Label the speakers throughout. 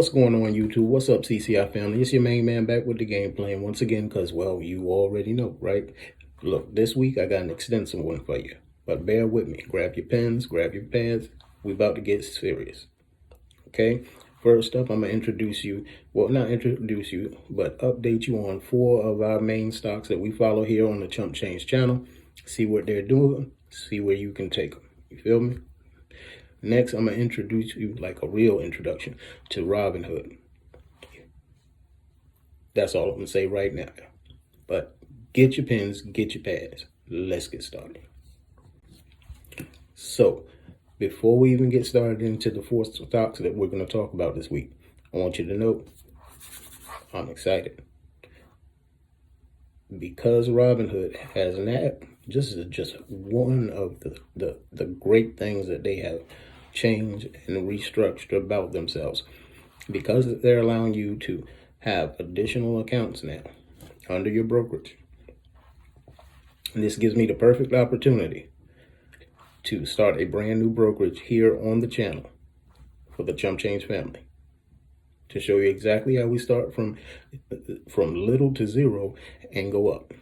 Speaker 1: What's going on, YouTube? What's up, CCI family? It's your main man back with the game plan once again, because, well, you already know, right? Look, this week I got an extensive one for you, but bear with me. Grab your pens, grab your pads. We about to get serious, okay? First up, I'm going to introduce you, well, not introduce you, but update you on 4 of our main stocks that we follow here on the ChumpChange channel. See what they're doing, see where you can take them. You feel me? Next, I'm going to introduce you, like a real introduction, to Robinhood. That's all I'm going to say right now. But get your pens, get your pads. Let's get started. So, before we even get started into the 4 stocks that we're going to talk about this week, I want you to know I'm excited. Because Robinhood has an app, this is just one of the great things that they have changed and restructured about themselves, because they're allowing you to have additional accounts now under your brokerage. And this gives me the perfect opportunity to start a brand new brokerage here on the channel for the ChumpChange family, to show you exactly how we start from little to zero and go up.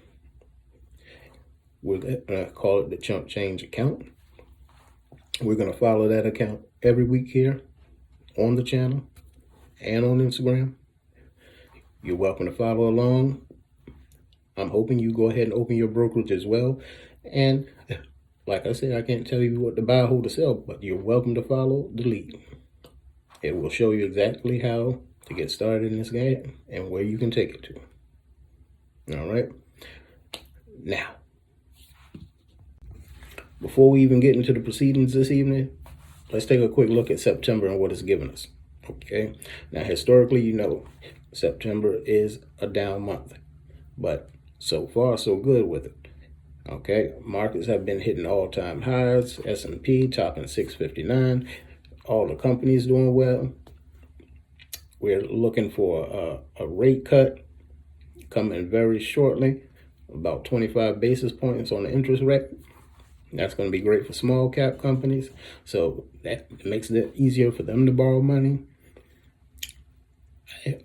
Speaker 1: We're going to call it the ChumpChange account. We're going to follow that account every week here on the channel and on Instagram. You're welcome to follow along. I'm hoping you go ahead and open your brokerage as well. And like I said, I can't tell you what to buy, hold, to sell, but you're welcome to follow the lead. It will show you exactly how to get started in this game and where you can take it to. All right. Now, before we even get into the proceedings this evening, let's take a quick look at September and what it's given us. Okay. Now, historically, you know, September is a down month, but so far, so good with it. Okay. Markets have been hitting all-time highs. S&P topping 659. All the companies doing well. We're looking for a rate cut coming very shortly, about 25 basis points on the interest rate. That's going to be great for small cap companies. So that makes it easier for them to borrow money.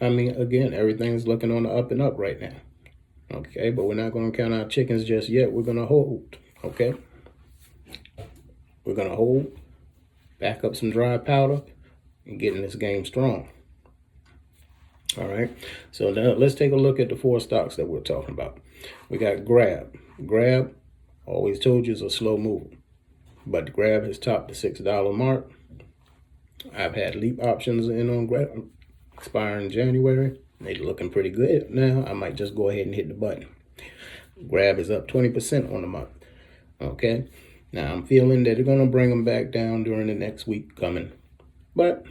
Speaker 1: I mean, again, everything's looking on the up and up right now. Okay, but we're not going to count our chickens just yet. We're going to hold. Okay. We're going to hold, back up some dry powder, and get in this game strong. All right. So now let's take a look at the 4 stocks that we're talking about. We got Grab. Grab, always told you, is a slow mover, but Grab has topped the $6 mark. I've had leap options in on Grab expiring in January. They're looking pretty good now. I might just go ahead and hit the button. Grab is up 20% on the month. Okay. Now I'm feeling that they're going to bring them back down during the next week coming, but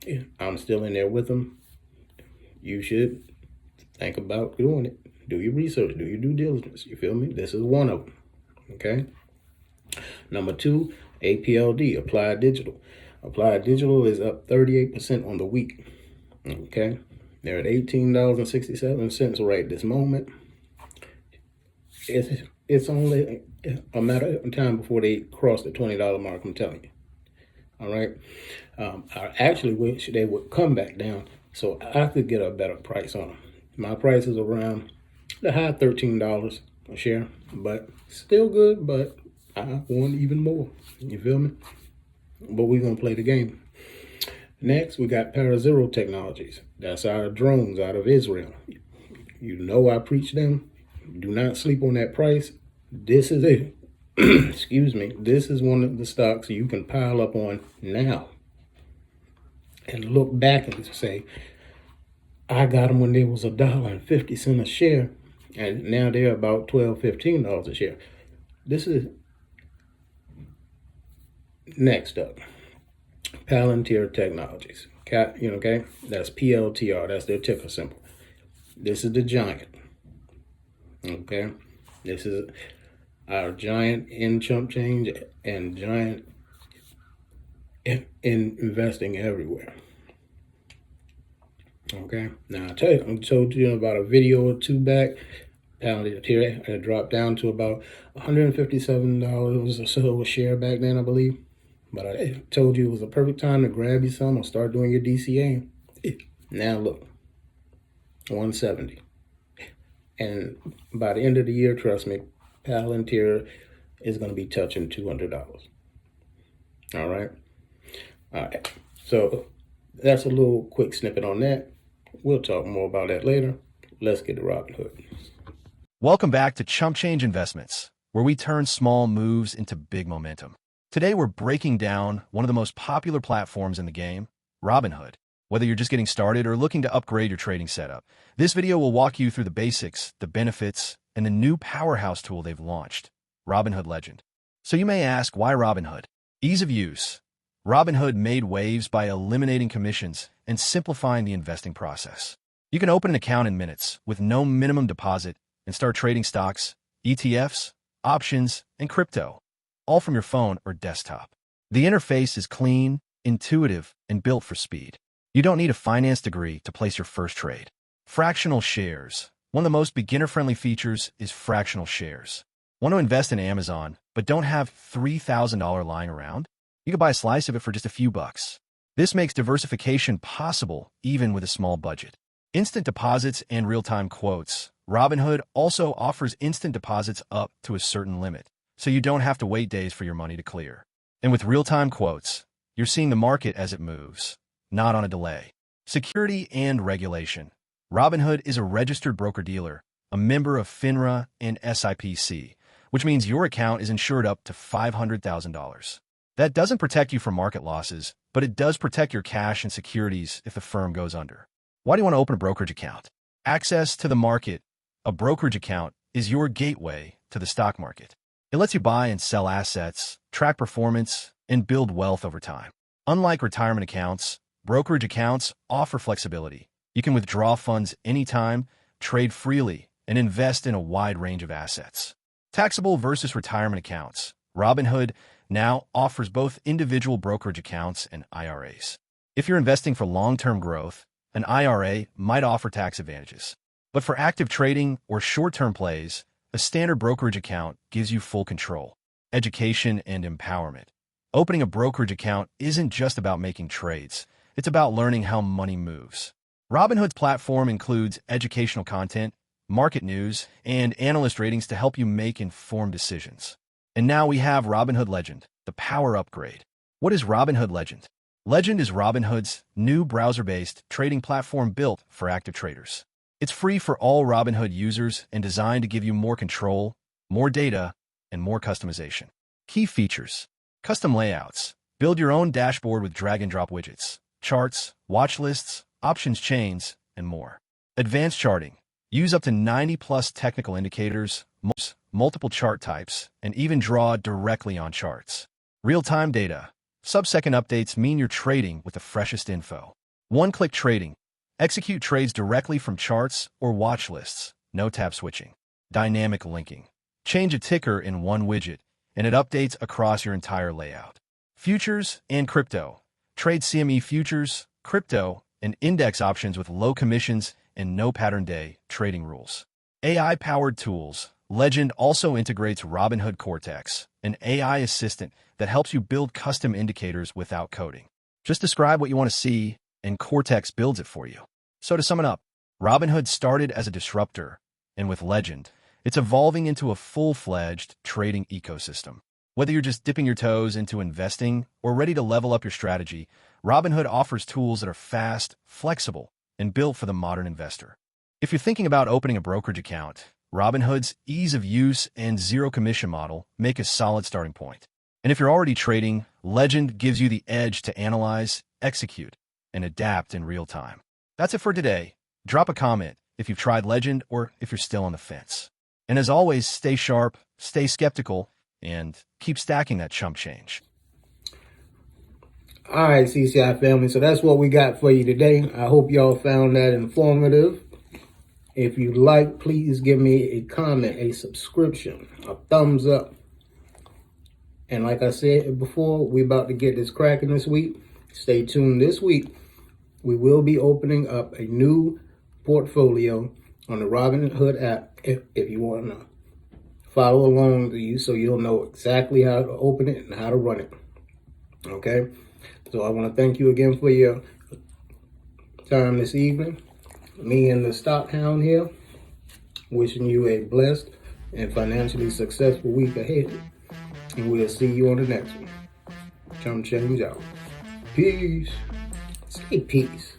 Speaker 1: yeah, I'm still in there with them. You should think about doing it. Do your research, do your due diligence. You feel me? This is one of them. Okay. Number 2, APLD, Applied Digital. Applied Digital is up 38% on the week. Okay. They're at $18.67 right this moment. It's only a matter of time before they cross the $20 mark, I'm telling you. All right. I actually wish they would come back down so I could get a better price on them. My price is around the high $13 a share, but still good, but I want even more. You feel me? But we're going to play the game. Next, we got Parazero Technologies. That's our drones out of Israel. You know I preach them. Do not sleep on that price. This is it. Excuse me. This is one of the stocks you can pile up on now and look back and say, I got them when they was $1.50 a share, and now they're about $12, $15 a share. This is next up. Palantir Technologies. Okay, that's PLTR. That's their ticker symbol. This is the giant. Okay, this is our giant in ChumpChange and giant in investing everywhere. Okay, now I told you about a video or 2 back. Palantir had dropped down to about $157 or so a share back then, I believe. But I told you it was a perfect time to grab you some or start doing your DCA. Now look, 170. And by the end of the year, trust me, Palantir is going to be touching $200. All right. All right. So that's a little quick snippet on that. We'll talk more about that later. Let's get to Robinhood.
Speaker 2: Welcome back to ChumpChange Investments, where we turn small moves into big momentum. Today, we're breaking down one of the most popular platforms in the game, Robinhood. Whether you're just getting started or looking to upgrade your trading setup, this video will walk you through the basics, the benefits, and the new powerhouse tool they've launched, Robinhood Legend. So you may ask, why Robinhood? Ease of use. Robinhood made waves by eliminating commissions and simplifying the investing process. You can open an account in minutes with no minimum deposit and start trading stocks, ETFs, options, and crypto, all from your phone or desktop. The interface is clean, intuitive, and built for speed. You don't need a finance degree to place your first trade. Fractional shares. One of the most beginner-friendly features is fractional shares. Want to invest in Amazon, but don't have $3,000 lying around? You can buy a slice of it for just a few bucks. This makes diversification possible even with a small budget. Instant deposits and real-time quotes. Robinhood also offers instant deposits up to a certain limit, so you don't have to wait days for your money to clear. And with real-time quotes, you're seeing the market as it moves, not on a delay. Security and regulation. Robinhood is a registered broker-dealer, a member of FINRA and SIPC, which means your account is insured up to $500,000. That doesn't protect you from market losses, but it does protect your cash and securities if the firm goes under. Why do you want to open a brokerage account? Access to the market. A brokerage account is your gateway to the stock market. It lets you buy and sell assets, track performance, and build wealth over time. Unlike retirement accounts, brokerage accounts offer flexibility. You can withdraw funds anytime, trade freely, and invest in a wide range of assets. Taxable versus retirement accounts. Robinhood now offers both individual brokerage accounts and IRAs. If you're investing for long-term growth, an IRA might offer tax advantages. But for active trading or short-term plays, a standard brokerage account gives you full control, education, and empowerment. Opening a brokerage account isn't just about making trades. It's about learning how money moves. Robinhood's platform includes educational content, market news, and analyst ratings to help you make informed decisions. And now we have Robinhood Legend, the power upgrade. What is Robinhood Legend? Legend is Robinhood's new browser-based trading platform built for active traders. It's free for all Robinhood users and designed to give you more control, more data, and more customization. Key features. Custom layouts. Build your own dashboard with drag-and-drop widgets, charts, watch lists, options chains, and more. Advanced charting. Use up to 90-plus technical indicators, multiple chart types, and even draw directly on charts. Real-time data. Sub-second updates mean you're trading with the freshest info. One-click trading. Execute trades directly from charts or watch lists. No tab switching. Dynamic linking. Change a ticker in one widget, and it updates across your entire layout. Futures and crypto. Trade CME futures, crypto, and index options with low commissions and no pattern day trading rules. AI-powered tools. Legend also integrates Robinhood Cortex, an AI assistant that helps you build custom indicators without coding. Just describe what you want to see, and Cortex builds it for you. So to sum it up, Robinhood started as a disruptor, and with Legend, it's evolving into a full-fledged trading ecosystem. Whether you're just dipping your toes into investing or ready to level up your strategy, Robinhood offers tools that are fast, flexible, and built for the modern investor. If you're thinking about opening a brokerage account, Robinhood's ease of use and zero commission model make a solid starting point. And if you're already trading, Legend gives you the edge to analyze, execute, and adapt in real time. That's it for today. Drop a comment if you've tried Legend or if you're still on the fence. And as always, stay sharp, stay skeptical, and keep stacking that chump change.
Speaker 1: All right, CCI family. So that's what we got for you today. I hope y'all found that informative. If you like, please give me a comment, a subscription, a thumbs up. And like I said before, we're about to get this cracking this week. Stay tuned this week. We will be opening up a new portfolio on the Robinhood app if you want to follow along to you so you'll know exactly how to open it and how to run it. Okay? So I want to thank you again for your time this evening. Me and the Stock Hound here, wishing you a blessed and financially successful week ahead. And we'll see you on the next one. ChumpChange out. Peace. Say peace.